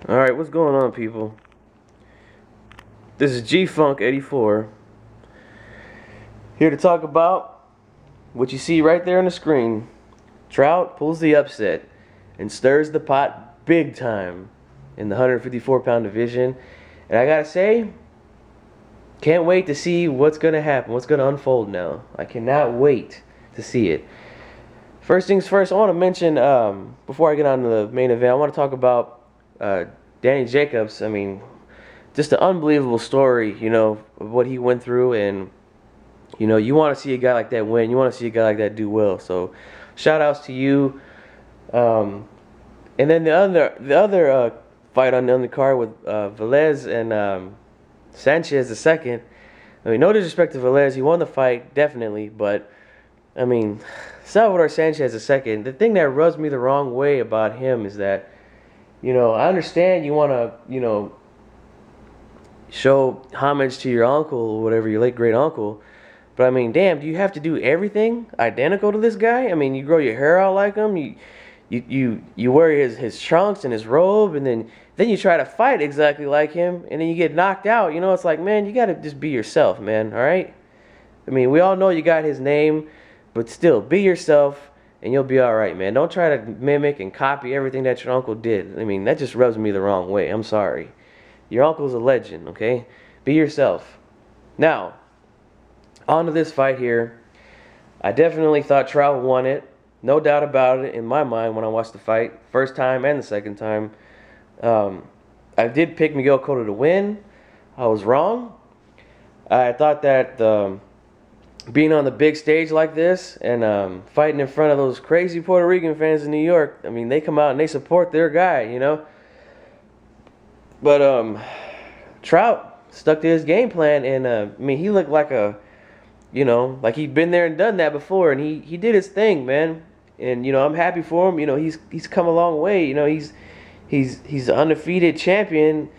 Alright, what's going on, people? This is G-Funk84 here to talk about what you see right there on the screen. Trout pulls the upset and stirs the pot big time in the 154-pound division. And I gotta say, can't wait to see what's gonna happen, what's gonna unfold now. I cannot wait to see it. First things first, I want to mention, before I get on to the main event, I want to talk about Danny Jacobs. I mean, just an unbelievable story, you know, of what he went through. And, you know, you want to see a guy like that win. You want to see a guy like that do well. So, shout outs to you. And then the other fight on the undercard with Velez and Sanchez II. I mean, no disrespect to Velez. He won the fight, definitely. But, I mean, Salvador Sanchez II, the thing that rubs me the wrong way about him is that, you know, I understand you want to, you know, show homage to your uncle or whatever, your late great uncle. But I mean, damn, do you have to do everything identical to this guy? I mean, you grow your hair out like him, you wear his trunks and his robe, and then you try to fight exactly like him, and then you get knocked out. You know, it's like, man, you got to just be yourself, man, all right? I mean, we all know you got his name, but still, be yourself, and you'll be all right, man. Don't try to mimic and copy everything that your uncle did. I mean, that just rubs me the wrong way. I'm sorry. Your uncle's a legend, okay? Be yourself. Now, on to this fight here. I definitely thought Trout won it. No doubt about it in my mind when I watched the fight. First time and the second time. I did pick Miguel Cotto to win. I was wrong. I thought that being on the big stage like this and fighting in front of those crazy Puerto Rican fans in New York, I mean, they come out and they support their guy, you know. But Trout stuck to his game plan, and I mean, he looked like a, you know, like he'd been there and done that before, and he did his thing, man. And you know, I'm happy for him. You know, he's come a long way. You know, he's an undefeated champion,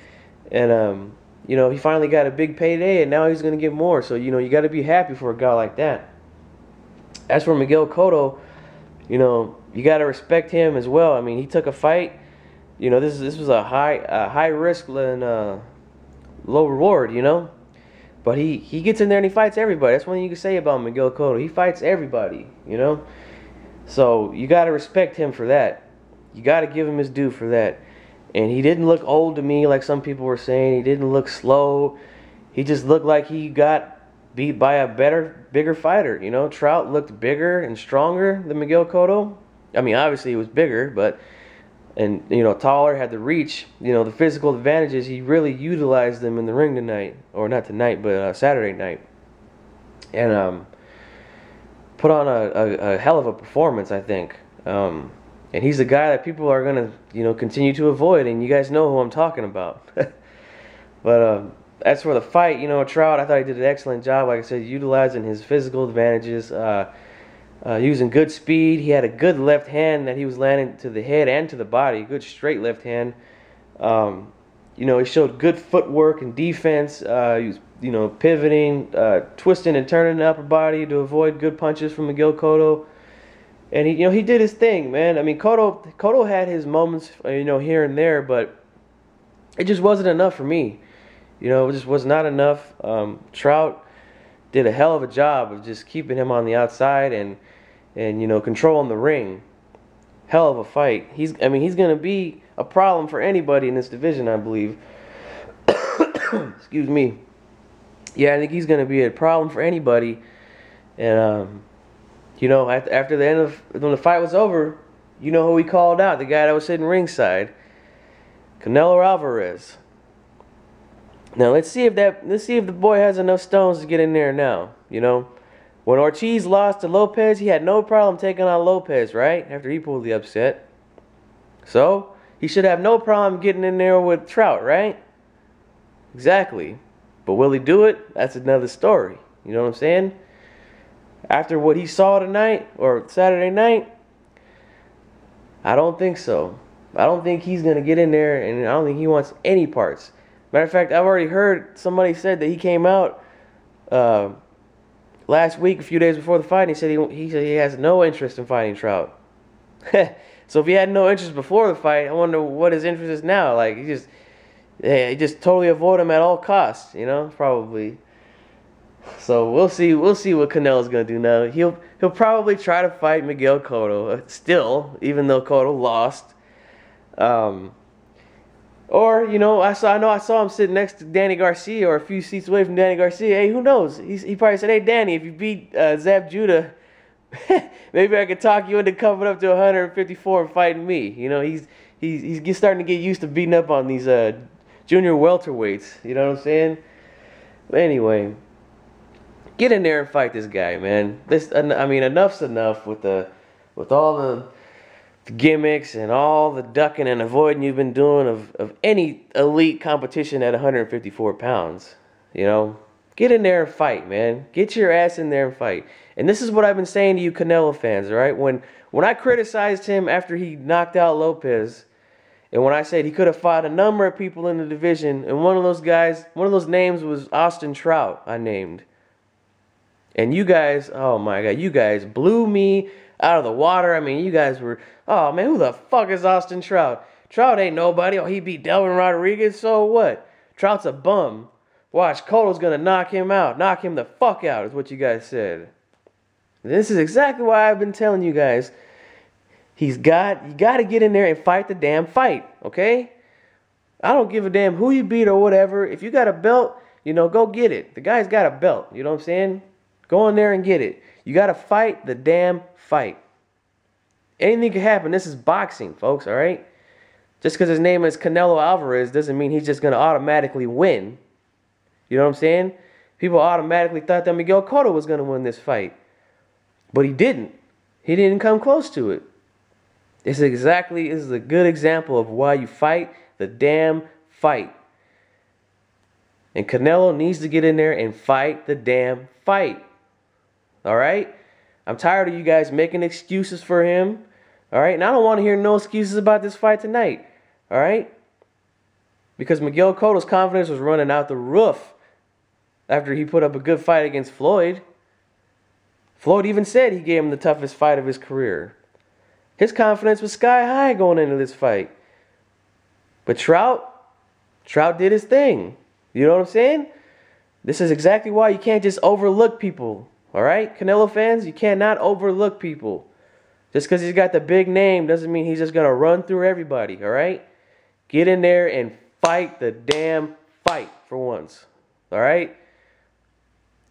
and you know, he finally got a big payday, and now he's gonna get more. So you know, you got to be happy for a guy like that. As for Miguel Cotto, you know, you got to respect him as well. I mean, he took a fight. You know, this was a high risk and low reward, you know. But he gets in there and he fights everybody. That's one thing you can say about Miguel Cotto. He fights everybody, you know. So you got to respect him for that. You got to give him his due for that. And he didn't look old to me like some people were saying. He didn't look slow. He just looked like he got beat by a bigger fighter, you know. Trout looked bigger and stronger than Miguel Cotto. I mean, obviously he was bigger, but... and, you know, taller, had the reach, you know, the physical advantages. He really utilized them in the ring tonight. Or not tonight, but Saturday night. And put on a hell of a performance, I think. And he's the guy that people are going to, you know, continue to avoid. And you guys know who I'm talking about. But as for the fight, you know, Trout, I thought he did an excellent job, like I said, utilizing his physical advantages. Using good speed. He had a good left hand that he was landing to the head and to the body. Good straight left hand. You know, he showed good footwork and defense. He was, you know, pivoting, twisting and turning the upper body to avoid good punches from Miguel Cotto. And he, you know, he did his thing, man. I mean, Cotto had his moments, you know, here and there, but it just wasn't enough for me. You know, it just was not enough. Trout did a hell of a job of just keeping him on the outside and you know, controlling the ring. Hell of a fight. I mean, he's going to be a problem for anybody in this division, I believe. Excuse me. Yeah, I think he's going to be a problem for anybody. And you know, after the end of when the fight was over, you know who he called out? The guy that was sitting ringside, Canelo Alvarez. Now let's see if the boy has enough stones to get in there now. You know, when Ortiz lost to Lopez, he had no problem taking on Lopez, right? After he pulled the upset. So he should have no problem getting in there with Trout, right? Exactly. But will he do it? That's another story. You know what I'm saying? After what he saw tonight or Saturday night, I don't think so. I don't think he's gonna get in there, and I don't think he wants any parts. Matter of fact, I've already heard somebody said that he came out last week, a few days before the fight, and he said he has no interest in fighting Trout. So if he had no interest before the fight, I wonder what his interest is now. Like he just totally avoid him at all costs, you know, probably. So we'll see what Canelo's gonna do now. He'll probably try to fight Miguel Cotto still, even though Cotto lost. Or you know, I saw him sitting next to Danny Garcia or a few seats away from Danny Garcia. Hey, who knows? He probably said, "Hey, Danny, if you beat Zab Judah, maybe I could talk you into coming up to 154 and fighting me." You know, he's starting to get used to beating up on these junior welterweights. You know what I'm saying? But anyway, get in there and fight this guy, man. I mean, enough's enough with all the gimmicks and all the ducking and avoiding you've been doing of any elite competition at 154 pounds. You know, get in there and fight, man. Get your ass in there and fight. And this is what I've been saying to you Canelo fans, all right? When I criticized him after he knocked out Lopez, and when I said he could have fought a number of people in the division, and one of those names was Austin Trout, I named. And you guys, oh my God, you guys blew me out of the water. I mean, you guys were, oh man, who the fuck is Austin Trout? Trout ain't nobody. Oh, he beat Delvin Rodriguez, so what? Trout's a bum. Watch, Cotto's gonna knock him out. Knock him the fuck out, is what you guys said. And this is exactly why I've been telling you guys, you gotta get in there and fight the damn fight, okay? I don't give a damn who you beat or whatever. If you got a belt, you know, go get it. The guy's got a belt, you know what I'm saying? Go in there and get it. You got to fight the damn fight. Anything can happen. This is boxing, folks, all right? Just because his name is Canelo Alvarez doesn't mean he's just going to automatically win. You know what I'm saying? People automatically thought that Miguel Cotto was going to win this fight. But he didn't. He didn't come close to it. This is a good example of why you fight the damn fight. And Canelo needs to get in there and fight the damn fight. All right? I'm tired of you guys making excuses for him. All right? And I don't want to hear no excuses about this fight tonight. All right? Because Miguel Cotto's confidence was running out the roof after he put up a good fight against Floyd. Floyd even said he gave him the toughest fight of his career. His confidence was sky high going into this fight. But Trout did his thing. You know what I'm saying? This is exactly why you can't just overlook people. All right, Canelo fans, you cannot overlook people. Just because he's got the big name doesn't mean he's just going to run through everybody, all right? Get in there and fight the damn fight for once, all right?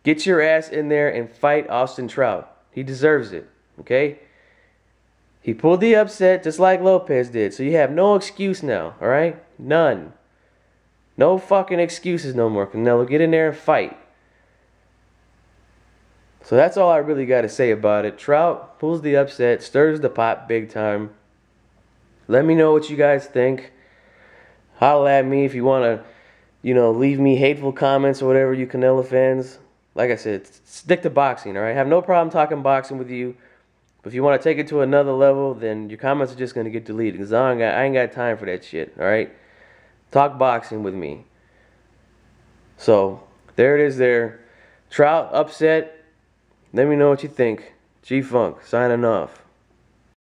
Get your ass in there and fight Austin Trout. He deserves it, okay? He pulled the upset just like Lopez did, so you have no excuse now, all right? None. No fucking excuses no more, Canelo. Get in there and fight. So that's all I really got to say about it. Trout pulls the upset, stirs the pot big time. Let me know what you guys think. Holla at me if you want to, you know, leave me hateful comments or whatever, you Canelo fans. Like I said, stick to boxing, all right? I have no problem talking boxing with you. But if you want to take it to another level, then your comments are just going to get deleted. Because I ain't got time for that shit, all right? Talk boxing with me. So, there it is there. Trout upset. Let me know what you think. G-Funk, signing off.